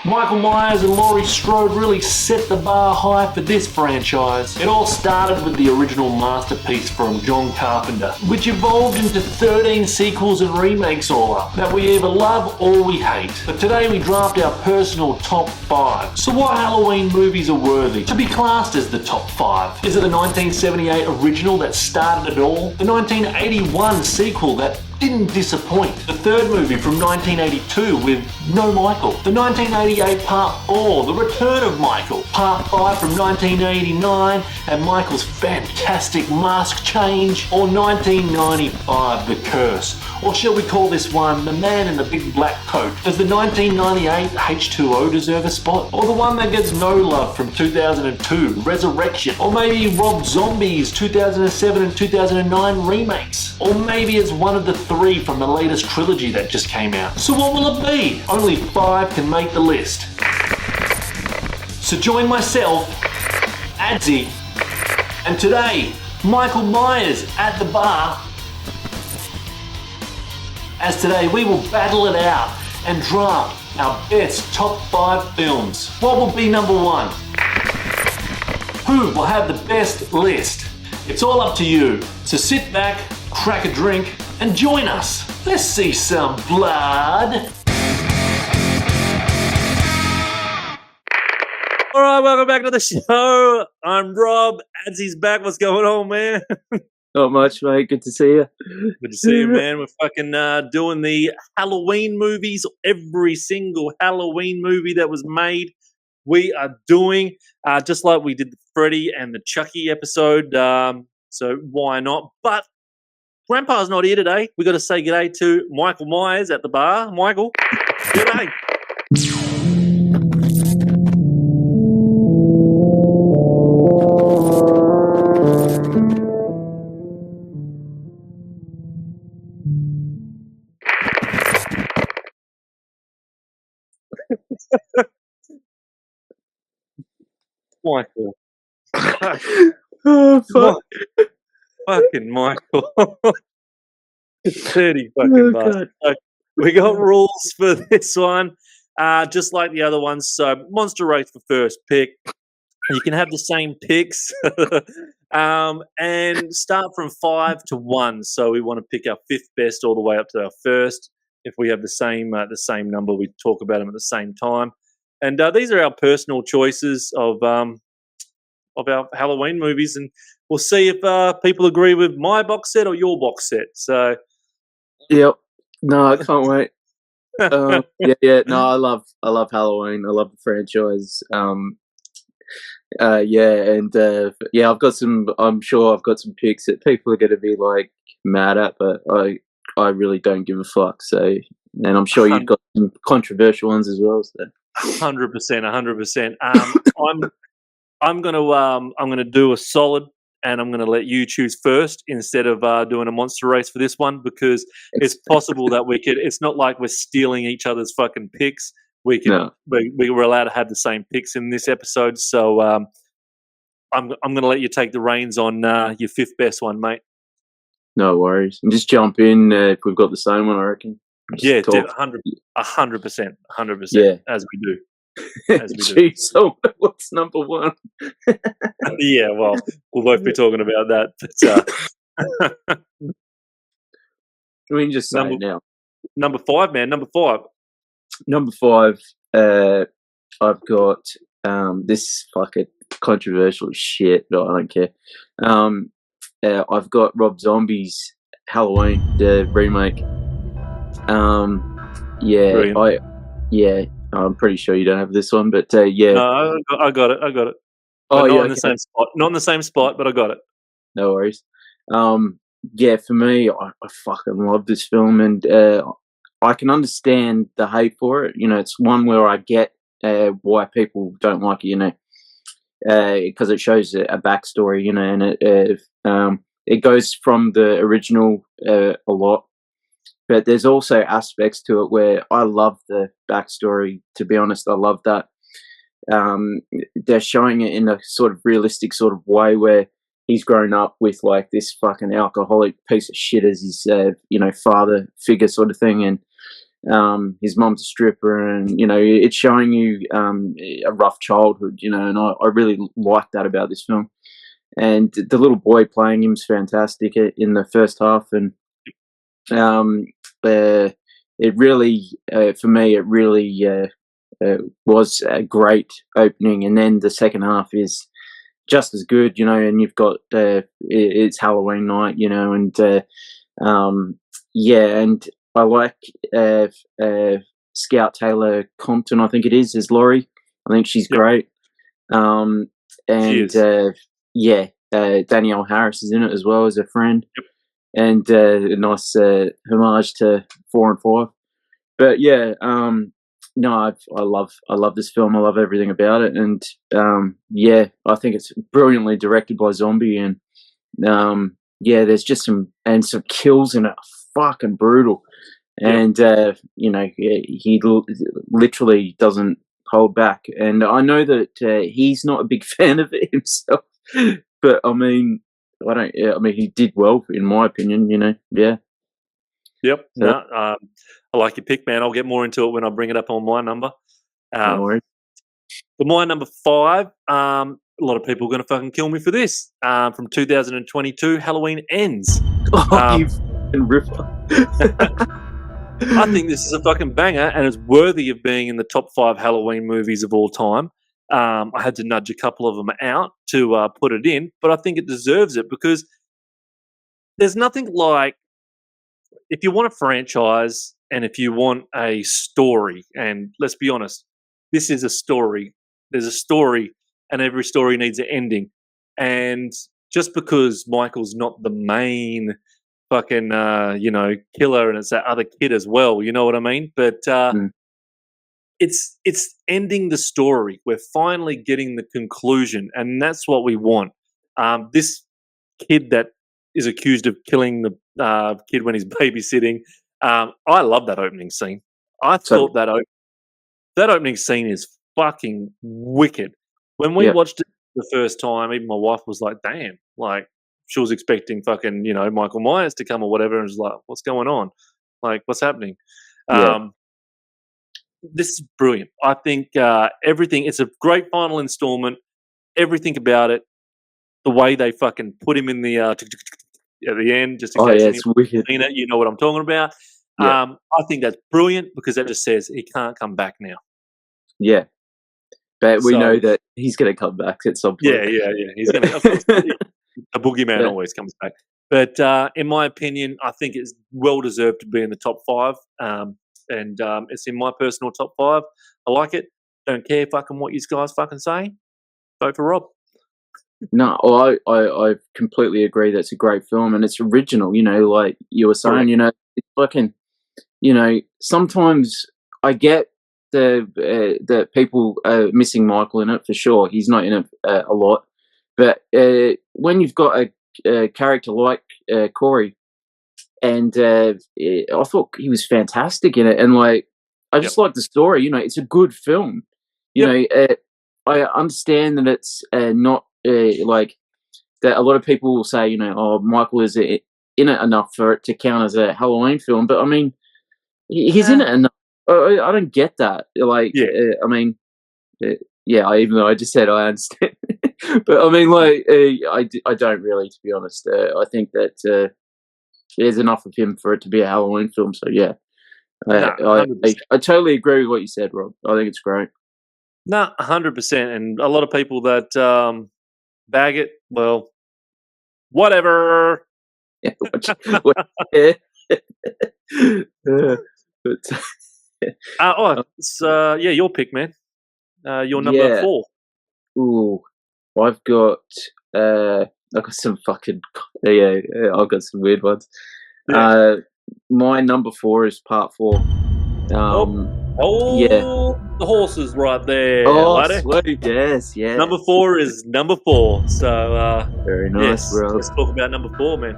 Michael Myers and Laurie Strode really set the bar high for this franchise. It all started with the original masterpiece from John Carpenter, which evolved into 13 sequels and remakes all up, that we either love or we hate. But today we draft our personal top 5. So what Halloween movies are worthy to be classed as the top 5? Is it the 1978 original that started it all? The 1981 sequel that didn't disappoint? The third movie from 1982 with no Michael? The 1988 Part 4, The Return of Michael? Part 5 from 1989 and Michael's fantastic mask change? Or 1995, The Curse? Or shall we call this one The Man in the Big Black Coat? Does the 1998 H2O deserve a spot? Or the one that gets no love from 2002, Resurrection? Or maybe Rob Zombie's 2007 and 2009 remakes? Or maybe it's one of the 3 from the latest trilogy that just came out. So what will it be? Only 5 can make the list. So join myself, Adsey, and today, Michael Myers at the bar, as today we will battle it out and draft our best top 5 films. What will be number 1? Who will have the best list? It's all up to you. So sit back, crack a drink, and join us. Let's see some blood. All right, welcome back to the show. I'm Rob. Adsey's back. What's going on, man? Not much, mate. Good to see you. Good to see you, man. We're fucking doing the Halloween movies. Every single Halloween movie that was made, we are doing, just like we did the Freddy and the Chucky episode. So why not? But Grandpa's not here today. We got to say g'day to Michael Myers at the bar. Michael, g'day. Michael. Oh, fuck. Fucking Michael. Dirty fucking bastard. So we got rules for this one, just like the other ones. So monster race for first pick. You can have the same picks and start from 5 to 1. So we want to pick our 5th best all the way up to our 1st. If we have the same number, we talk about them at the same time. And these are our personal choices of our Halloween movies, and we'll see if people agree with my box set or your box set. So, yep. No, I can't wait. Yeah. No, I love Halloween. I love the franchise. I've got some. I'm sure I've got some picks that people are going to be like mad at, but I really don't give a fuck. So, and I'm sure you've got some controversial ones as well. So. 100%. I'm gonna do a solid, and I'm gonna let you choose first instead of doing a monster race for this one, because it's possible that we could. It's not like we're stealing each other's fucking picks. We can. No. We're allowed to have the same picks in this episode. So I'm gonna let you take the reins on your 5th best one, mate. No worries. And just jump in if we've got the same one, I reckon. Yeah, 100%, yeah. As we do. Jeez, so what's number 1? Yeah, well, we'll both be talking about that. But, we can just say it now. Number 5, man. Number 5. Number 5, I've got this fucking controversial shit, but I don't care. I've got Rob Zombie's Halloween, the remake. I'm pretty sure you don't have this one, but yeah. No, I got it. Oh, not in the same spot. Not in the same spot, but I got it. No worries. Yeah, for me, I fucking love this film, and I can understand the hate for it. You know, it's one where I get why people don't like it. You know, because it shows a backstory. You know, and it goes from the original a lot. But there's also aspects to it where I love the backstory. To be honest, I love that. They're showing it in a sort of realistic sort of way where he's grown up with like this fucking alcoholic piece of shit as his, father figure sort of thing. And his mom's a stripper, and it's showing you a rough childhood, and I really like that about this film. And the little boy playing him is fantastic in the first half, and it really, for me, it really was a great opening, and then the second half is just as good, and you've got it's Halloween night, and and I like Scout Taylor Compton, I think it is Laurie. I think she's great. And Danielle Harris is in it as well as a friend, and a nice homage to 4 and 5. But no, I love this film. I love everything about it, and I think it's brilliantly directed by Zombie, and there's just some kills in it, fucking brutal, and he literally doesn't hold back. And I know that he's not a big fan of it himself, but I mean, he did well in my opinion. Yeah. Yep. So, I like your pick, man. I'll get more into it when I bring it up on my number. No worries. For my number 5, a lot of people are going to fucking kill me for this. From 2022, Halloween Ends. You fucking ripper. I think this is a fucking banger, and it's worthy of being in the top 5 Halloween movies of all time. I had to nudge a couple of them out to put it in, but I think it deserves it because there's nothing like, if you want a franchise and if you want a story, and let's be honest, this is a story. There's a story, and every story needs an ending. And just because Michael's not the main fucking, killer, and it's that other kid as well, you know what I mean? But it's ending the story. We're finally getting the conclusion, and that's what we want. This kid that is accused of killing the kid when he's babysitting. I love that opening scene. I thought that opening scene is fucking wicked. When we watched it the first time, even my wife was like, damn, like she was expecting fucking, Michael Myers to come or whatever, and was like, what's going on? Like, what's happening? This is brilliant. I think everything, it's a great final installment. Everything about it, the way they fucking put him in the at the end, just in case it's wicked. Seen it, you know what I'm talking about. I think that's brilliant because that just says he can't come back now. Yeah, but we know that he's going to come back at some point. Yeah. He's going to. Of course, a boogeyman always comes back. But in my opinion, I think it's well deserved to be in the top 5. And it's in my personal top 5. I like it. Don't care fucking what you guys fucking say. Vote for Rob. No, I completely agree. That's a great film, and it's original. Like you were saying, it's fucking. Sometimes I get the people missing Michael in it for sure. He's not in it a lot, but when you've got a character like Corey, and I thought he was fantastic in it, and like I just like the story. It's a good film. I understand that it's not. Like that, a lot of people will say, Michael is in it enough for it to count as a Halloween film, but I mean, he's in it enough. I don't get that. Like, I mean, even though I just said I understand, but I mean, like, I don't really, to be honest. I think that there's enough of him for it to be a Halloween film. So yeah, I totally agree with what you said, Rob. I think it's great. No, 100%, and a lot of people that bag it, well, whatever. Your pick, man. Your number 4. Ooh, I've got some fucking I've got some weird ones. My number 4 is part 4. The horses right there. Sweet, yes. Number 4 is number 4. So very nice, bro. Let's talk about number 4, man.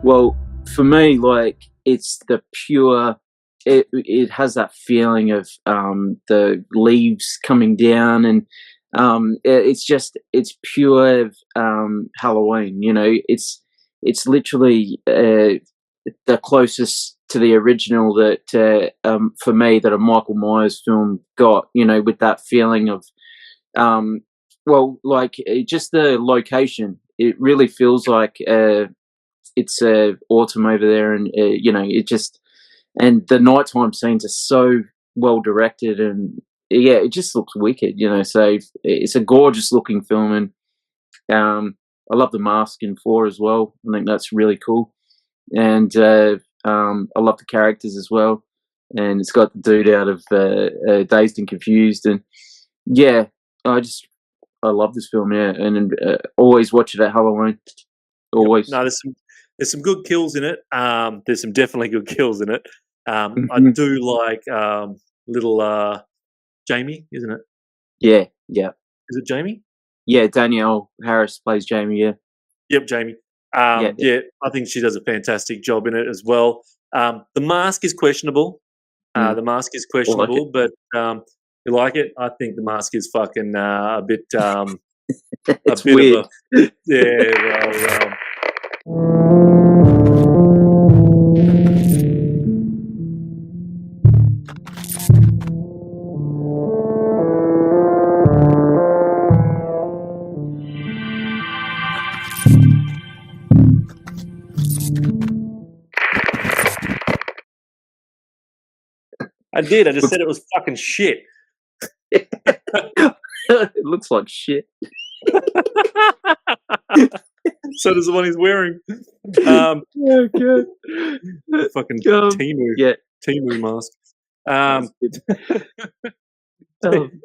Well, for me, like it's the pure. It has that feeling of the leaves coming down, and it's pure Halloween. It's literally the closest to the original that for me that a Michael Myers film got. With that feeling of just the location. It really feels like it's autumn over there, and it just and the nighttime scenes are so well directed, and it just looks wicked. So it's a gorgeous looking film, and I love the mask in 4 as well. I think that's really cool, and I love the characters as well. And it's got the dude out of Dazed and Confused, and I love this film, and always watch it at Halloween. Always. No, there's some good kills in it. There's some definitely good kills in it. I do like little Jamie, isn't it? Yeah. Is it Jamie? Yeah, Danielle Harris plays Jamie. Yeah. Yep, Jamie. Yeah, I think she does a fantastic job in it as well. The mask is questionable. The mask is questionable, but you like it? I think the mask is fucking a bit. It's a bit weird. Of a, yeah, well. I did. I just said it was fucking shit. It looks like shit. So does the one he's wearing. Okay. Fucking Temu. Yeah. Temu mask.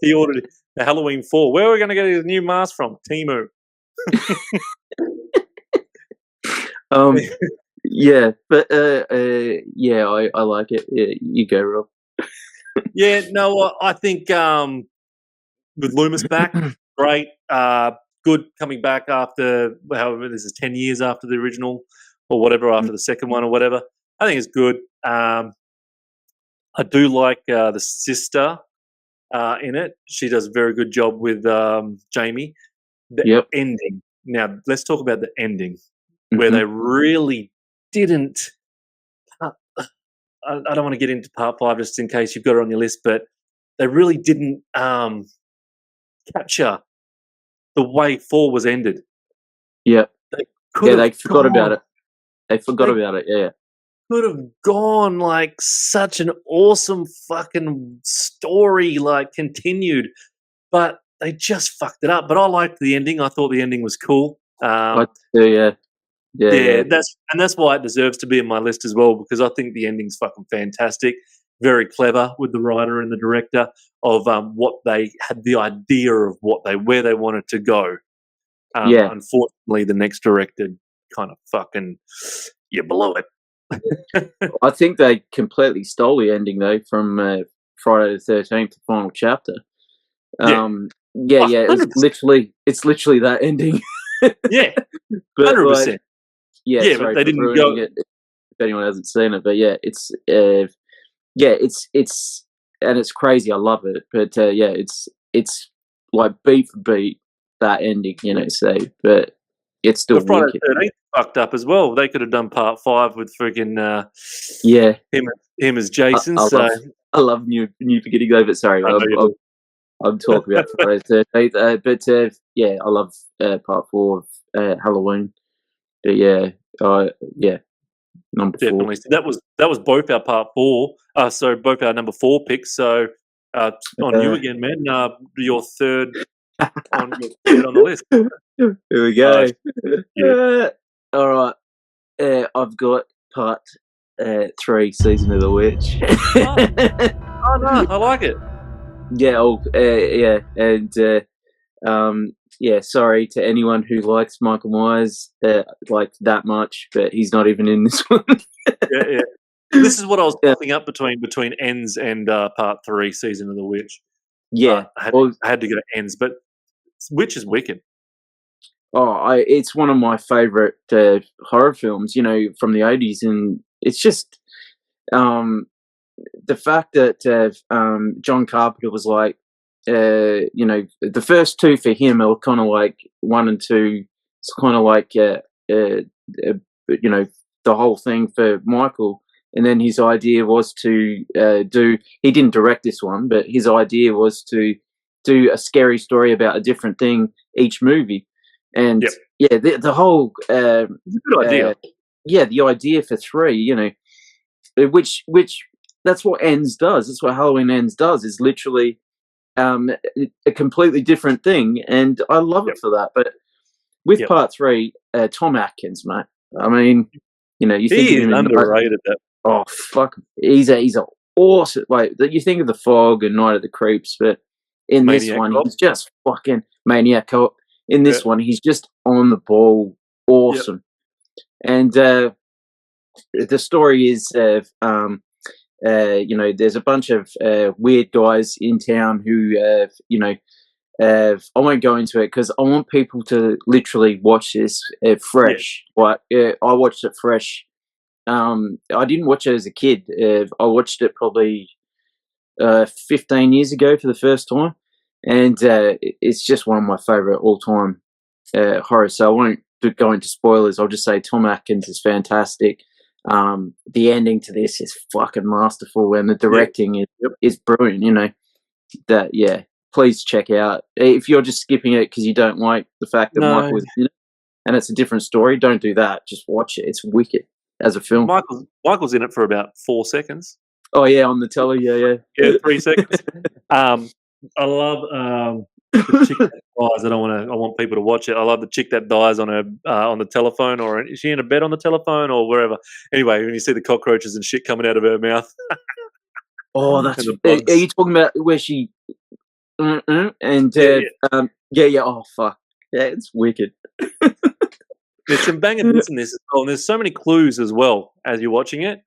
He ordered the Halloween 4. Where are we going to get his new mask from? Temu. Yeah, but yeah, I like it. Yeah, you go, Rob. Yeah, no, I think with Loomis back, great. Good coming back after, however, this is 10 years after the original or whatever, after the second one or whatever. I think it's good. I do like the sister in it. She does a very good job with Jamie. The ending. Now, let's talk about the ending, where they really didn't. I don't want to get into part 5 just in case you've got it on your list, but they really didn't capture the way 4 was ended. Yeah. They forgot about it. They forgot They about it, yeah. could have gone like such an awesome fucking story, like continued, but they just fucked it up. But I liked the ending. I thought the ending was cool. Yeah. That's why it deserves to be in my list as well, because I think the ending's fucking fantastic. Very clever with the writer and the director of what they had the idea of where they wanted to go. Unfortunately, the next director kind of fucking you blew it. I think they completely stole the ending though from Friday the 13th, the final chapter. It's literally that ending. Yeah, but 100%. Like, but they didn't go. It, if anyone hasn't seen it, but it's and it's crazy. I love it, but it's like beat for beat that ending, So, but it's still Friday the 13th fucked up as well. They could have done part 5 with freaking him as Jason. I love new beginning though, but sorry, I'm talking about Friday the 13th. But I love part 4 of Halloween. But number 4. Definitely. So that was both our part 4. So both our number 4 picks. So on you again, man. Your third on the list. Here we go. All right. I've got part 3, Season of the Witch. Oh no, I like it. And sorry to anyone who likes Michael Myers like that much, but he's not even in this one. Yeah. This is what I was popping up between Ends and part 3, Season of the Witch. Yeah, I had to go to Ends, but Witch is wicked. It's one of my favorite horror films, from the 80s, and it's just the fact that John Carpenter was like, the first 2 for him are kind of like 1 and 2. It's kind of like, the whole thing for Michael. And then his idea was to he didn't direct this one, but his idea was to do a scary story about a different thing each movie. And Yep. the whole It's a good idea. the idea for 3, you know, which that's what Ends does. That's what Halloween Ends does, is literally a completely different thing, and I love it for that. But with part 3, Tom Atkins, mate. I mean, you know, you think He of is him in underrated. That oh fuck, he's a awesome. Like you think of The Fog and Night of the Creeps, but in this Maniac one, Cop. he's just fucking Maniac Cop. In this one, he's just on the ball, awesome. And the story is, you know, there's a bunch of weird guys in town who, you know, I won't go into it because I want people to literally watch this fresh. Like, I watched it fresh. I didn't watch it as a kid. I watched it probably 15 years ago for the first time, and it's just one of my favorite all-time horrors. So I won't go into spoilers. I'll just say Tom Atkins is fantastic. The ending to this is fucking masterful, and the directing is brilliant. You know, that please check out. If you're just skipping it because you don't like the fact that Michael was in it and it's a different story, don't do that. Just watch it. It's wicked as a film. Michael's in it for about 4 seconds. Oh yeah, on the telly, yeah, 3 seconds. I love the chick that dies. I want people to watch it. I love the chick that dies on her on the telephone, or is she in a bed on the telephone or wherever? Anyway, when you see the cockroaches and shit coming out of her mouth. Oh, that's. Are you talking about where she? And oh fuck, yeah, it's wicked. There's some banging bits in this as well, and there's so many clues as well as you're watching it.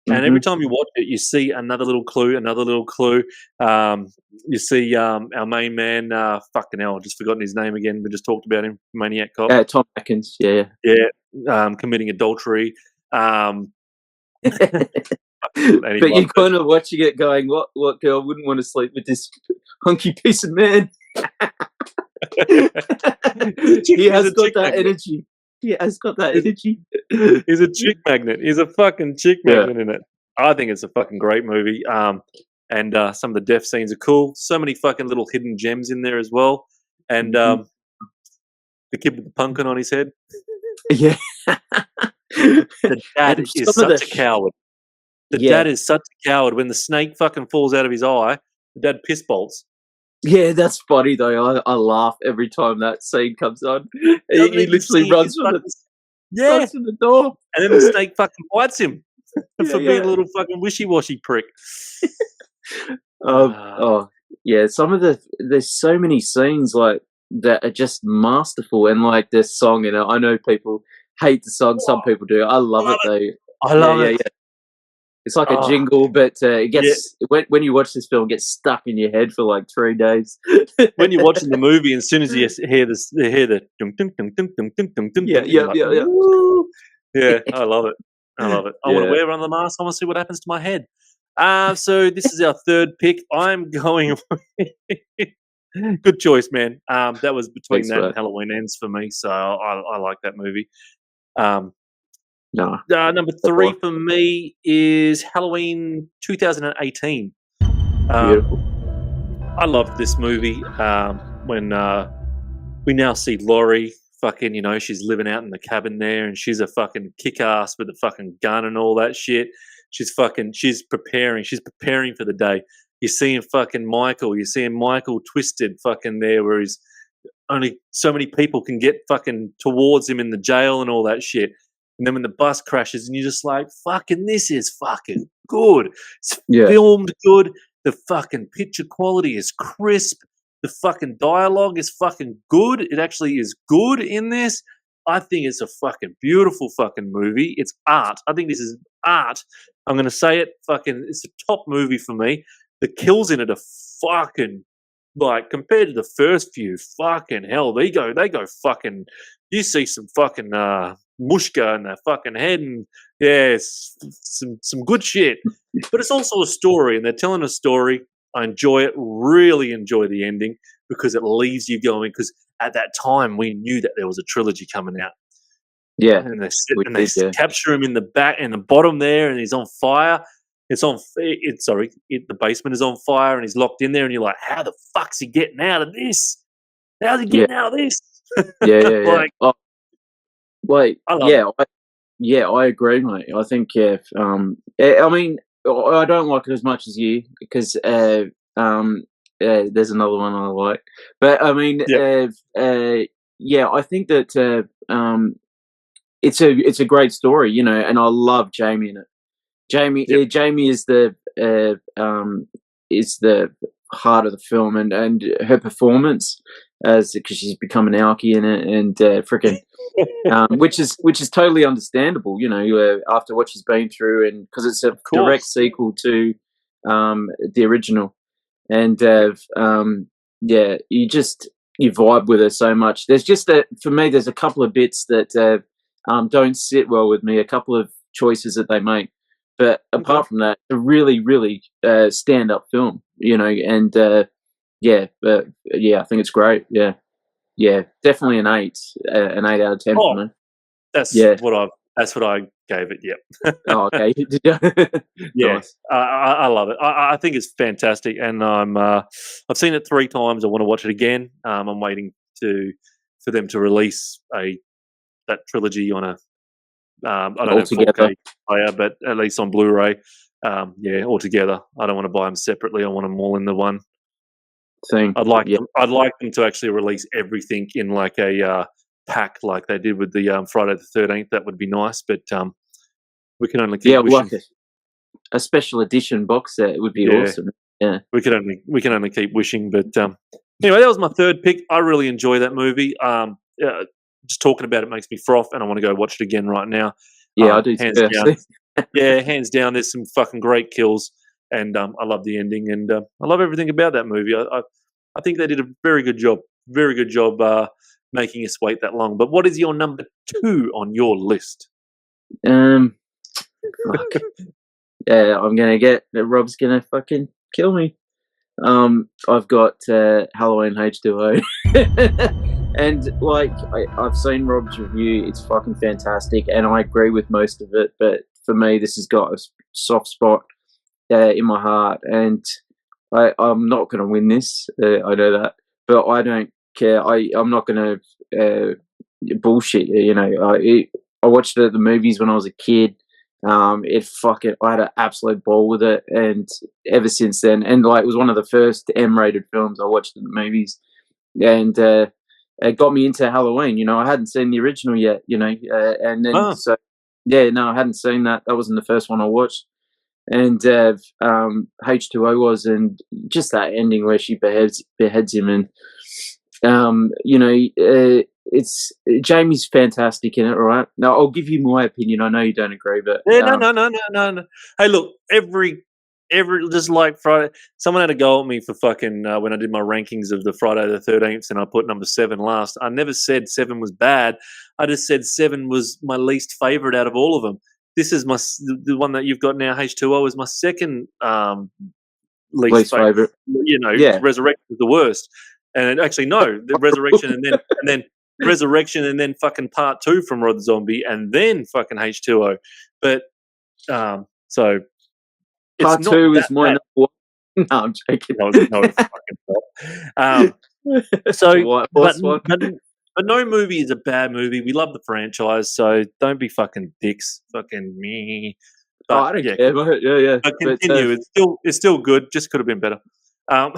And every time you watch it, you see another little clue, another little clue. You see our main man, fucking hell, I've just forgotten his name again. We just talked about him, Maniac Cop. Tom Atkins, yeah. Committing adultery. But you're kind of watching it going, what girl wouldn't want to sleep with this hunky piece of man? He has got that energy. He has got that energy. He's a chick magnet. He's a fucking chick magnet in it. I think it's a fucking great movie. And some of the death scenes are cool. So many fucking little hidden gems in there as well. And the kid with the pumpkin on his head. Yeah. The dad is such a coward. The dad is such a coward. When the snake fucking falls out of his eye, the dad piss bolts. Yeah, that's funny though. I laugh every time that scene comes on. He literally runs from the door, and then the snake fucking bites him for being a little fucking wishy-washy prick. Some of there's so many scenes like that are just masterful, and like this song. You know, I know people hate the song. Some people do. I love it though. I love it. Yeah. It's like a jingle, but it gets when you watch this film, it gets stuck in your head for like 3 days. When you're watching the movie, as soon as you hear the dum dum dum dum dum dum dum dum, yeah, I love it. I want to wear one of the masks. I want to see what happens to my head. So this is our third pick. I'm going. Good choice, man. That was between and Halloween Ends for me, so I like that movie. Number 3 for me is Halloween 2018. Beautiful. I love this movie. When we now see Laurie, fucking, you know, she's living out in the cabin there, and she's a fucking kick-ass with a fucking gun and all that shit. She's preparing for the day. You're seeing fucking Michael. You're seeing Michael twisted fucking there, where he's only so many people can get fucking towards him in the jail and all that shit. And then when the bus crashes, and you're just like, fucking, this is fucking good. It's filmed good. The fucking picture quality is crisp. The fucking dialogue is fucking good. It actually is good in this. I think it's a fucking beautiful fucking movie. It's art. I think this is art. I'm going to say it. Fucking, it's a top movie for me. The kills in it are fucking, like, compared to the first few, fucking hell, they go fucking, you see some fucking mushka in their fucking head, and it's some good shit. But it's also a story, and they're telling a story. I enjoy it, really enjoy the ending, because it leaves you going, because at that time we knew that there was a trilogy coming out. Yeah, and they we and they did, yeah. capture him in the back and the bottom there, and he's on fire. The basement is on fire, and he's locked in there, and you're like, how the fuck's he getting out of this? How's he Yeah, getting out of this? yeah. Like, Oh, like, I love it. I agree, mate. I think, I mean, I don't like it as much as you because there's another one I like, but I mean, Yeah, I think that it's a great story, you know, and I love Jamie in it. yep. Jamie is the heart of the film, and her performance as because she's become an alkie in it, and freaking which is totally understandable, you know, after what she's been through, and because it's a Of direct course. sequel to the original, and you vibe with her so much. There's just for me, there's a couple of bits that don't sit well with me, a couple of choices that they make, but Okay. apart from that, a really, really stand up film, you know, and I think it's great. Yeah, definitely an 8 out of 10 for Oh, me. that's Yeah. that's what I gave it. Yep. Oh, okay. Did you? Yeah, Nice. I love it. I think it's fantastic, and I've seen it 3 times. I want to watch it again. I'm waiting for them to release that trilogy on a I don't have Altogether 4K player, but at least on Blu-ray. Yeah, all together. I don't want to buy them separately. I want them all in the one. thing. Yeah. I'd like them to actually release everything in like a pack, like they did with the Friday the 13th. That would be nice, but we can only keep Yeah, wishing. like a special edition box set would be Yeah, awesome. Yeah. we can only keep wishing. But anyway, that was my third pick. I really enjoy that movie. Just talking about it makes me froth, and I want to go watch it again right now. Yeah, I do too, Hands down, actually. yeah, hands down. There's some fucking great kills, and I love the ending, and I love everything about that movie. I think they did a very good job. Very good job making us wait that long. But what is your number 2 on your list? Fuck. I'm gonna get Rob's gonna fucking kill me. I've got Halloween H2O, and like I've seen Rob's review. It's fucking fantastic, and I agree with most of it. But for me, this has got a soft spot in my heart, and I'm not going to win this. I know that, but I don't care. I'm not going to bullshit. You know, I watched the movies when I was a kid. I had an absolute ball with it, and ever since then, and like it was one of the first M-rated films I watched in the movies, and it got me into Halloween. You know, I hadn't seen the original yet. You know, and then Oh, so yeah, no, I hadn't seen that. That wasn't the first one I watched, and H2O was, and just that ending where she beheads him, and it's Jamie's fantastic in it. All right, now I'll give you my opinion. I know you don't agree, but yeah, no. Hey, look, every just like Friday, someone had a go at me for fucking when I did my rankings of the Friday the 13th, and I put number 7 last. I never said 7 was bad. I just said 7 was my least favorite out of all of them. This is the one that you've got now. H2O is my second least least favorite. favorite. You know, Yeah, Resurrection is the worst. And actually, no, the Resurrection and then Resurrection and then fucking part 2 from Rob Zombie and then fucking H2O. But so it's part not 2 that is my bad. number 1. No, I'm joking. No, fucking not. So, White but, Horse one. but no movie is a bad movie. We love the franchise, so don't be fucking dicks. Fucking me. Oh, But I don't yeah, care, mate. Yeah. but But continue. It's still good. Just could have been better. Um,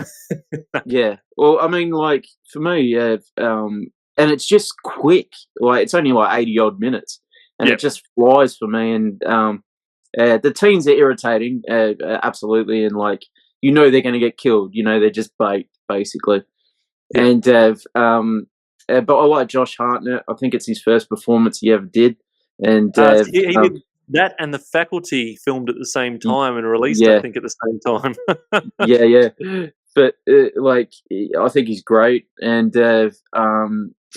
yeah, well, I mean, like for me, and it's just quick. Like it's only like 80 odd minutes, and yeah, it just flies for me. And the teens are irritating, absolutely, and like you know they're going to get killed. You know they're just bait basically. yeah. And but I like Josh Hartnett. I think it's his first performance he ever did, and He did that, and The Faculty filmed at the same time and released, I yeah, think, at the same time. yeah. But like, I think he's great, and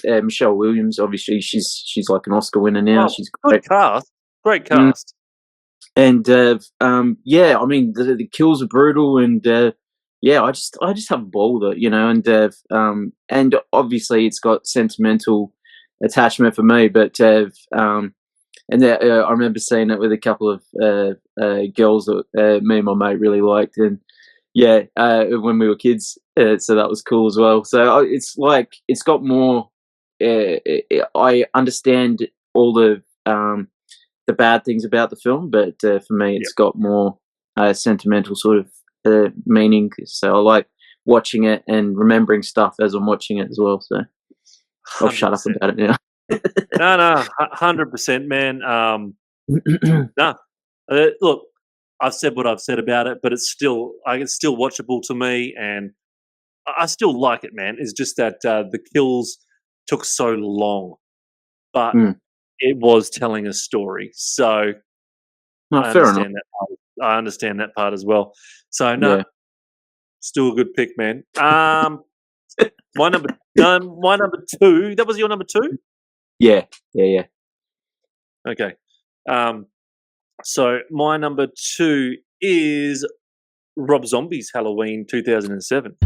Michelle Williams, obviously, she's like an Oscar winner now. Oh, She's good great. cast. Great Mm. cast. And yeah, I mean the kills are brutal, and yeah, I just have a ball with it, you know, and obviously it's got sentimental attachment for me. But and I remember seeing it with a couple of girls that me and my mate really liked, and when we were kids, so that was cool as well. So it's like it's got more. I understand all the bad things about the film, but for me, it's got more sentimental sort of meaning. So I like watching it and remembering stuff as I'm watching it as well. So I'll shut up about it now. No, 100%, man. No, look, I've said what I've said about it, but it's still watchable to me, and I still like it, man. It's just that the kills took so long, but it was telling a story. So I understand that part. I understand that part as well. So no, still a good pick, man. My number two. That was your number two? Yeah. Okay. So my number two is Rob Zombie's Halloween 2007.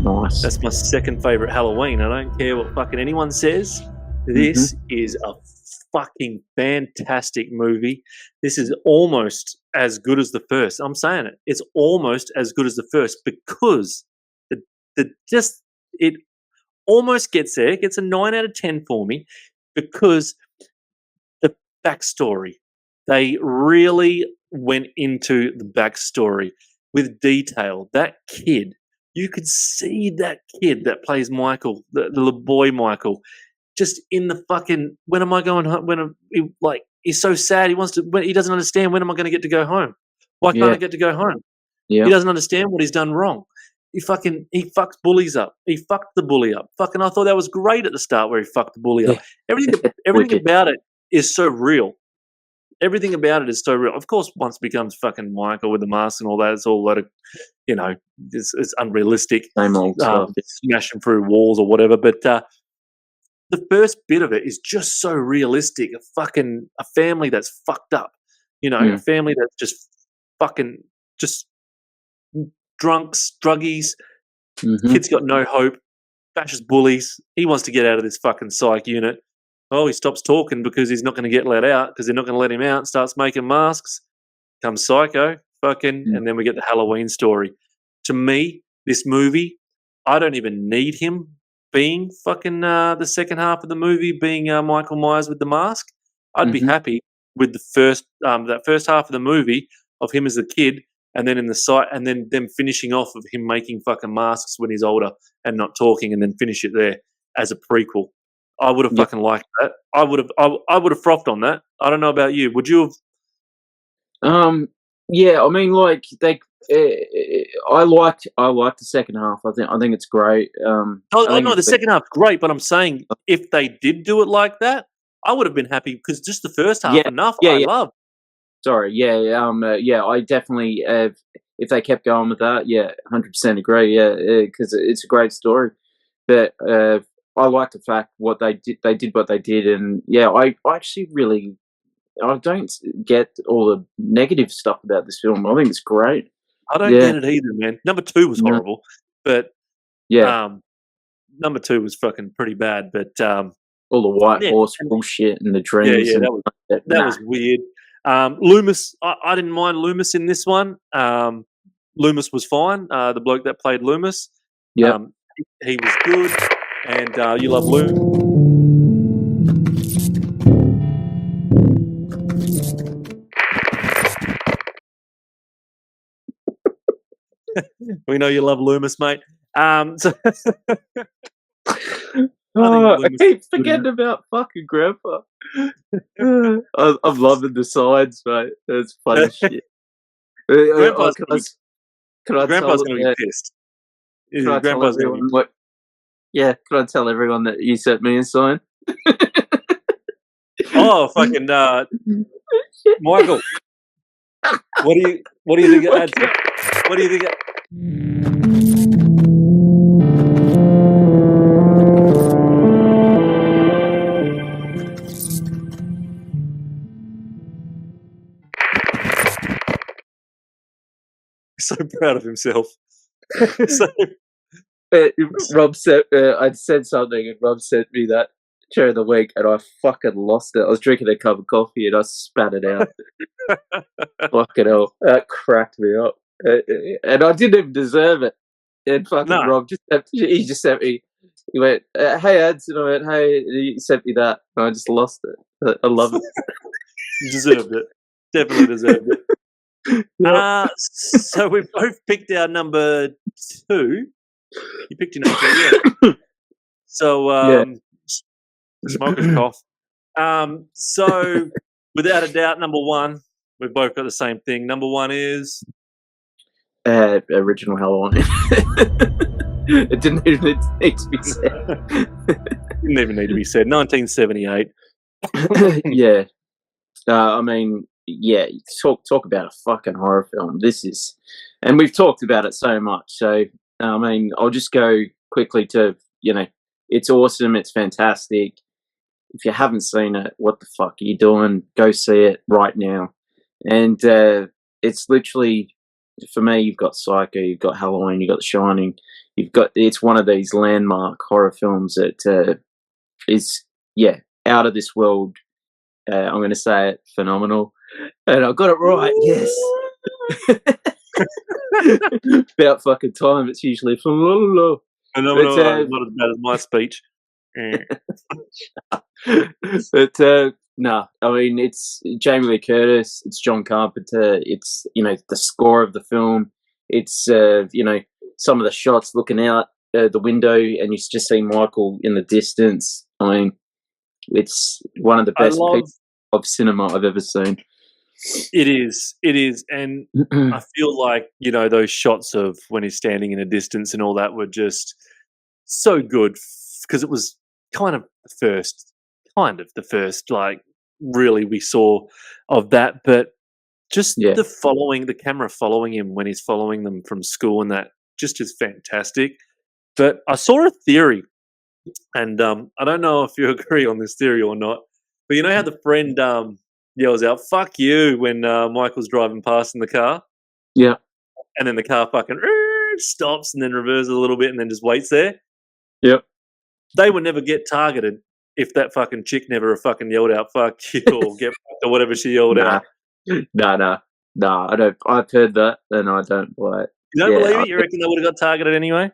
Nice. That's my second favorite Halloween. I don't care what fucking anyone says. This is a fucking fantastic movie. This is almost as good as the first. I'm saying it. It's almost as good as the first because it almost gets there. It gets a 9 out of 10 for me because the backstory. They really went into the backstory with detail. That kid, you could see that kid that plays Michael, the little boy Michael, just in the fucking, when am I going home? He's so sad. He doesn't understand, when am I going to get to go home? Why can't I get to go home? Yeah. He doesn't understand what he's done wrong. He fucks bullies up. He fucked the bully up. Fucking, I thought that was great at the start where he fucked the bully up. Everything about it is so real. Everything about it is so real. Of course, once it becomes fucking Michael with the mask and all that, it's all a lot of, it's unrealistic. Same old stuff. Smashing through walls or whatever. But the first bit of it is just so realistic. A family that's fucked up. A family that's just drunks, druggies. Kid's got no hope. Bashes bullies. He wants to get out of this fucking psych unit. Oh, he stops talking because he's not going to get let out because they're not going to let him out. Starts making masks. Comes psycho. And then we get the Halloween story. To me, this movie, I don't even need him being fucking the second half of the movie being Michael Myers with the mask. I'd be happy with the first that first half of the movie of him as a kid, and then in the site, and then them finishing off of him making fucking masks when he's older and not talking, and then finish it there as a prequel. I would have fucking liked that. I would have frothed on that. I don't know about you. Would you have? Yeah, I mean, like I liked the second half. I think it's great. The second half's great, but I'm saying if they did do it like that, I would have been happy because just the first half enough. I love. Sorry, I definitely if they kept going with that, 100% agree. Because it's a great story, but I like the fact what they did. They did what they did, and I actually really, I don't get all the negative stuff about this film. I think it's great. I don't get it either, man. Number 2 was horrible, but number 2 was fucking pretty bad. But all the white horse bullshit and the dreams. That was weird. Loomis, I didn't mind Loomis in this one. Loomis was fine. The bloke that played Loomis, he was good. And you love Lou. We know you love Loomis, mate. I keep forgetting about fucking Grandpa. I'm loving the sides, mate. That's funny shit. Grandpa's Grandpa's going to be pissed. Grandpa's going to be. Yeah, can I tell everyone that you sent me a sign? Oh, fucking Michael. What do you think of Adsey? What do you think so proud of himself. Rob said, I'd said something, and Rob sent me that during the week, and I fucking lost it. I was drinking a cup of coffee and I spat it out. Fucking hell, that cracked me up, and I didn't even deserve it. And fucking No. Rob he just sent me. He went, "Hey Ads," and I went, "Hey." And he sent me that, and I just lost it. I love it. Deserved it. Definitely deserved it. Yep. So we both picked our number 2. You picked your number 2, yeah. So, Yeah. smoker's cough. So, without a doubt, number 1, we've both got the same thing. Number 1 is Original Halloween. It didn't even need to be said. didn't even need to be said. 1978. Yeah. I mean, yeah. Talk about a fucking horror film. This is, and we've talked about it so much. So, I mean, I'll just go quickly to, it's awesome. It's fantastic. If you haven't seen it, what the fuck are you doing? Go see it right now. And it's literally, for me, you've got Psycho, you've got Halloween, you've got The Shining. It's one of these landmark horror films that is, out of this world. I'm going to say it, phenomenal. And I got it right, yes. About fucking time, it's usually phenomenal. Phenomenal, not as bad as my speech. But no, I mean, it's Jamie Lee Curtis, it's John Carpenter, it's the score of the film, it's some of the shots looking out the window, and you just see Michael in the distance. I mean, it's one of the best pieces of cinema I've ever seen. It is, and I feel like those shots of when he's standing in a distance and all that were just so good, because it was kind of the first like really we saw of that, but just the camera following him when he's following them from school, and that just is fantastic. But I saw a theory, and I don't know if you agree on this theory or not, but you know how the friend yells out "fuck you" when Michael's driving past in the car? Yeah. And then the car fucking stops and then reverses a little bit and then just waits there? Yep. They would never get targeted if that fucking chick never fucking yelled out "fuck you" or "get fucked" or whatever she yelled out. No, I don't. I've heard that, and I don't buy it. You don't believe it? You reckon they would have got targeted anyway?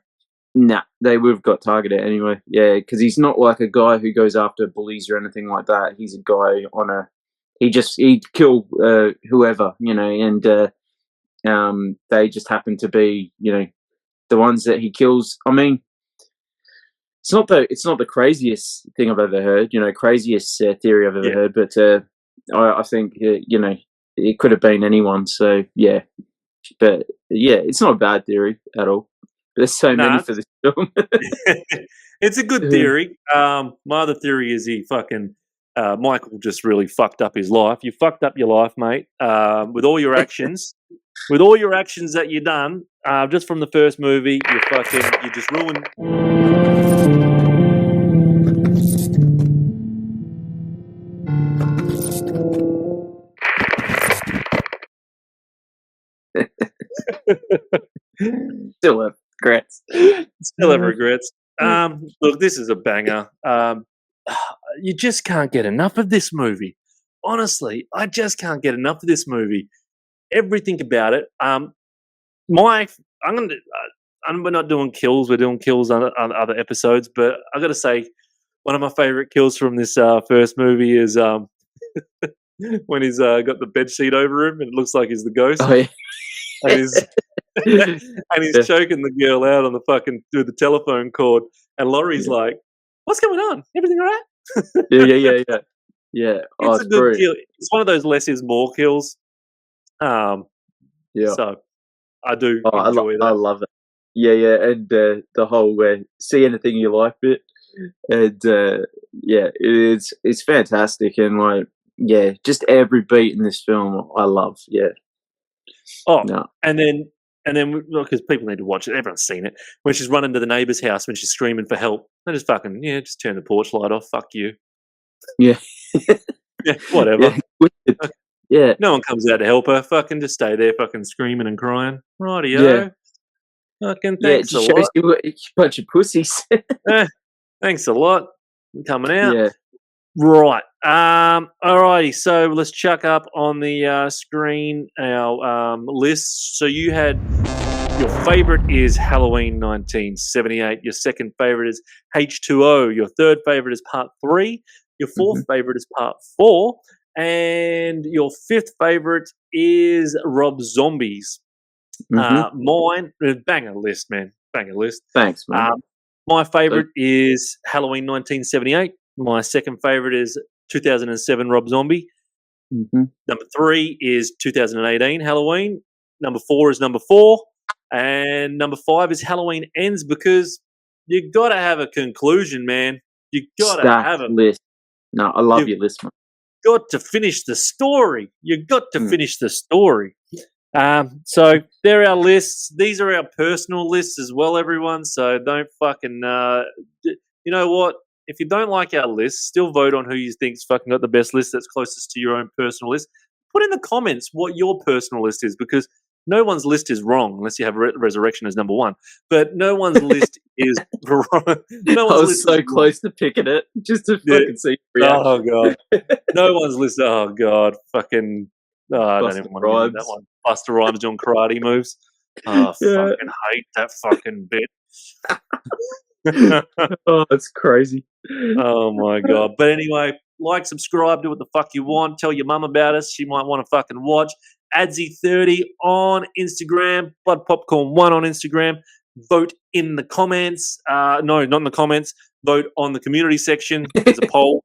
Nah, they would have got targeted anyway. Yeah, because he's not like a guy who goes after bullies or anything like that. He's a guy on a. He'd kill whoever, and they just happen to be, the ones that he kills. I mean, it's not the craziest thing I've ever heard, craziest theory I've ever heard, but I think it could have been anyone. So yeah, but yeah, it's not a bad theory at all. There's so many for this film. It's a good theory. My other theory is he fucking Michael just really fucked up his life. You fucked up your life, mate, with all your actions. With all your actions that you done, just from the first movie, you just ruined. Still have regrets. Still have regrets. Look, this is a banger. You just can't get enough of this movie. Honestly, I just can't get enough of this movie. Everything about it. We're not doing kills. We're doing kills on other episodes. But I got to say, one of my favorite kills from this first movie is when he's got the bed sheet over him and it looks like he's the ghost. Oh, yeah. And he's choking the girl out on through the telephone cord, and Laurie's like, "What's going on? Everything all right?" Yeah. It's a good kill. It's one of those less is more kills. So I do enjoy that. I love it. Yeah, and the whole see anything you like bit, and it's fantastic, and just every beat in this film I love. Yeah. Oh, no. And then because people need to watch it, everyone's seen it. When she's running to the neighbour's house when she's screaming for help, they just fucking just turn the porch light off. Fuck you. Yeah. Yeah, whatever. Yeah. No one comes out to help her. Fucking just stay there, fucking screaming and crying. Rightio. Yeah. Fucking thanks a lot. You a bunch of pussies. Thanks a lot. coming out. Yeah. Right. Alrighty. So let's chuck up on the screen our list. So you had your favorite is Halloween 1978. Your second favorite is H2O. Your third favorite is Part 3. Your fourth favorite is Part 4. And your fifth favorite is Rob Zombies. Mine, banger list, man. Banger list. Thanks, man. My favorite is Halloween 1978. My second favorite is 2007 Rob Zombie. Number 3 is 2018 Halloween. Number 4 is number 4. And number 5 is Halloween Ends, because you got to have a conclusion, man. You got to have a list. No, I love your list, man. Got to finish the story. You got to finish the story. So they're our lists. These are our personal lists as well, everyone. So don't fucking, you know what? If you don't like our list, still vote on who you think's fucking got the best list that's closest to your own personal list. Put in the comments what your personal list is, because no one's list is wrong unless you have Resurrection as number 1. But no one's list is wrong. No one's I was so close to picking it just to fucking see. Oh god. No one's list. Oh god. Fucking. Oh, I don't even want to get that one. Buster Rhymes doing karate moves. Oh, fucking hate that fucking bit. Oh, that's crazy. Oh my god. But anyway, like, subscribe, do what the fuck you want. Tell your mum about us. She might want to fucking watch. Adsey30 on Instagram. Blood Popcorn 1 on Instagram. Vote in the comments. No, not in the comments. Vote on the community section. There's a poll.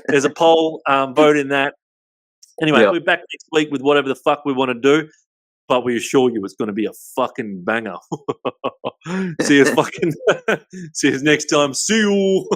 There's a poll. Vote in that. Anyway, we're back next week with whatever the fuck we want to do. But we assure you it's going to be a fucking banger. See you next time. See you.